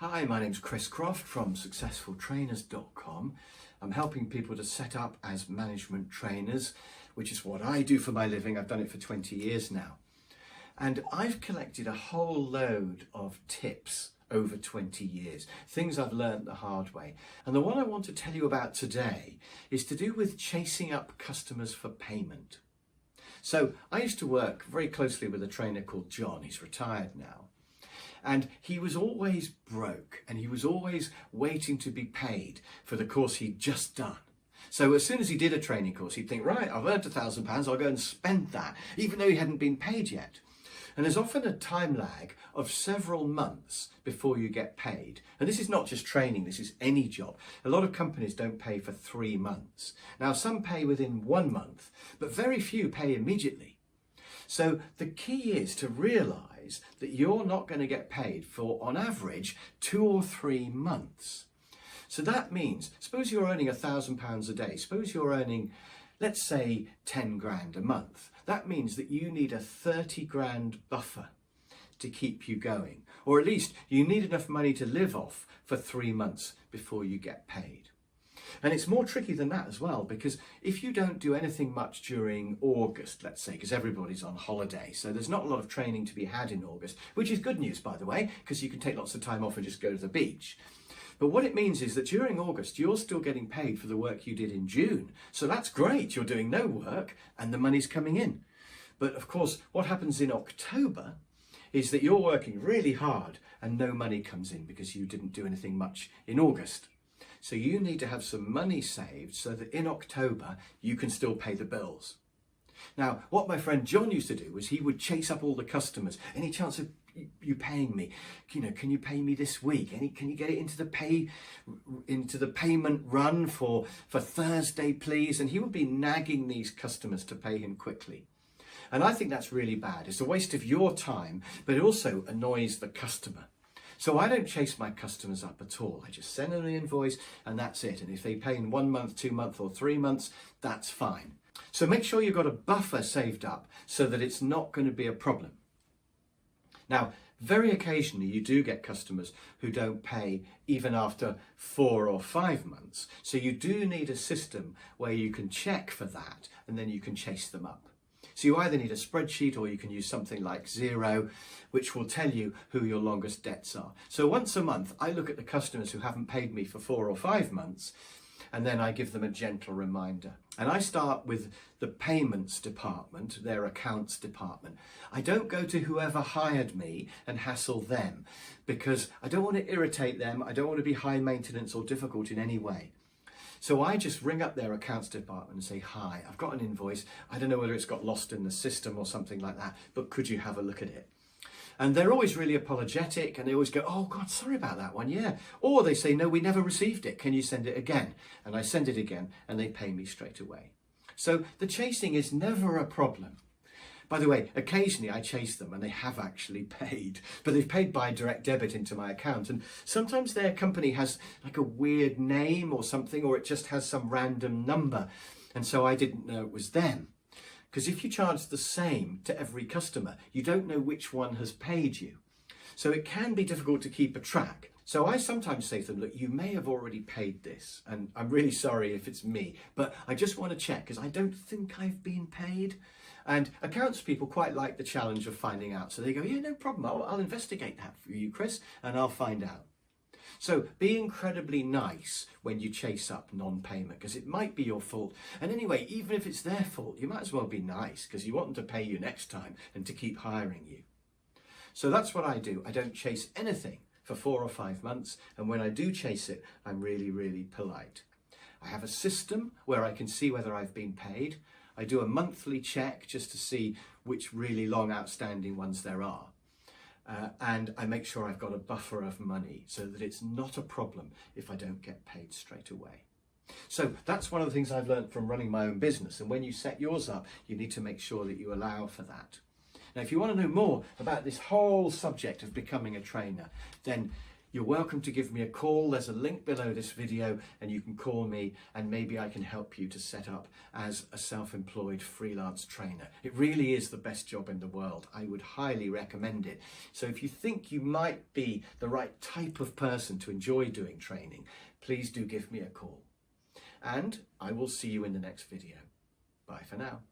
Hi, my name's Chris Croft from successfultrainers.com. I'm helping people to set up as management trainers, which is what I do for my living. I've done it for 20 years now. And I've collected a whole load of tips over 20 years, things I've learned the hard way. And the one I want to tell you about today is to do with chasing up customers for payment. So I used to work very closely with a trainer called John. He's retired now. And he was always broke and he was always waiting to be paid for the course he'd just done. So as soon as he did a training course, he'd think, right, I've earned £1,000, I'll go and spend that, even though he hadn't been paid yet. And there's often a time lag of several months before you get paid. And this is not just training, this is any job. A lot of companies don't pay for 3 months. Now, some pay within 1 month, but very few pay immediately. So the key is to realise that you're not going to get paid for, on average, 2 or 3 months. So that means, suppose you're earning £1,000 a day, suppose you're earning, let's say, 10 grand a month. That means that you need a 30 grand buffer to keep you going, or at least you need enough money to live off for 3 months before you get paid. And it's more tricky than that as well, because if you don't do anything much during August, let's say, because everybody's on holiday, so there's not a lot of training to be had in August, which is good news, by the way, because you can take lots of time off and just go to the beach. But what it means is that during August, you're still getting paid for the work you did in June. So that's great. You're doing no work and the money's coming in. But of course, what happens in October is that you're working really hard and no money comes in because you didn't do anything much in August. So you need to have some money saved so that in October you can still pay the bills. Now, what my friend John used to do was he would chase up all the customers. Any chance of you paying me? You know, can you pay me this week? Can you get it into the payment run for Thursday, please? And he would be nagging these customers to pay him quickly. And I think that's really bad. It's a waste of your time, but it also annoys the customer. So I don't chase my customers up at all. I just send them an invoice and that's it. And if they pay in 1 month, 2 months or 3 months, that's fine. So make sure you've got a buffer saved up so that it's not going to be a problem. Now, very occasionally you do get customers who don't pay even after 4 or 5 months. So you do need a system where you can check for that and then you can chase them up. So you either need a spreadsheet or you can use something like Xero, which will tell you who your longest debts are. So once a month, I look at the customers who haven't paid me for 4 or 5 months, and then I give them a gentle reminder. And I start with the payments department, their accounts department. I don't go to whoever hired me and hassle them because I don't want to irritate them. I don't want to be high maintenance or difficult in any way. So I just ring up their accounts department and say, hi, I've got an invoice. I don't know whether it's got lost in the system or something like that, but could you have a look at it? And they're always really apologetic and they always go, oh God, sorry about that one, yeah. Or they say, no, we never received it. Can you send it again? And I send it again and they pay me straight away. So the chasing is never a problem. By the way, occasionally I chase them and they have actually paid, but they've paid by direct debit into my account. And sometimes their company has like a weird name or something, or it just has some random number. And so I didn't know it was them. Because if you charge the same to every customer, you don't know which one has paid you. So it can be difficult to keep a track. So I sometimes say to them, look, you may have already paid this, and I'm really sorry if it's me, but I just want to check because I don't think I've been paid. And accounts people quite like the challenge of finding out. So they go, yeah, no problem, I'll investigate that for you, Chris, and I'll find out. So be incredibly nice when you chase up non-payment because it might be your fault. And anyway, even if it's their fault, you might as well be nice because you want them to pay you next time and to keep hiring you. So that's what I do. I don't chase anything for 4 or 5 months. And when I do chase it, I'm really, really polite. I have a system where I can see whether I've been paid. I do a monthly check just to see which really long outstanding ones there are. And I make sure I've got a buffer of money so that it's not a problem if I don't get paid straight away. So that's one of the things I've learned from running my own business. And when you set yours up, you need to make sure that you allow for that. Now, if you want to know more about this whole subject of becoming a trainer, then You're welcome to give me a call. There's a link below this video and you can call me and maybe I can help you to set up as a self-employed freelance trainer. It really is the best job in the world. I would highly recommend it. So if you think you might be the right type of person to enjoy doing training, please do give me a call. And I will see you in the next video. Bye for now.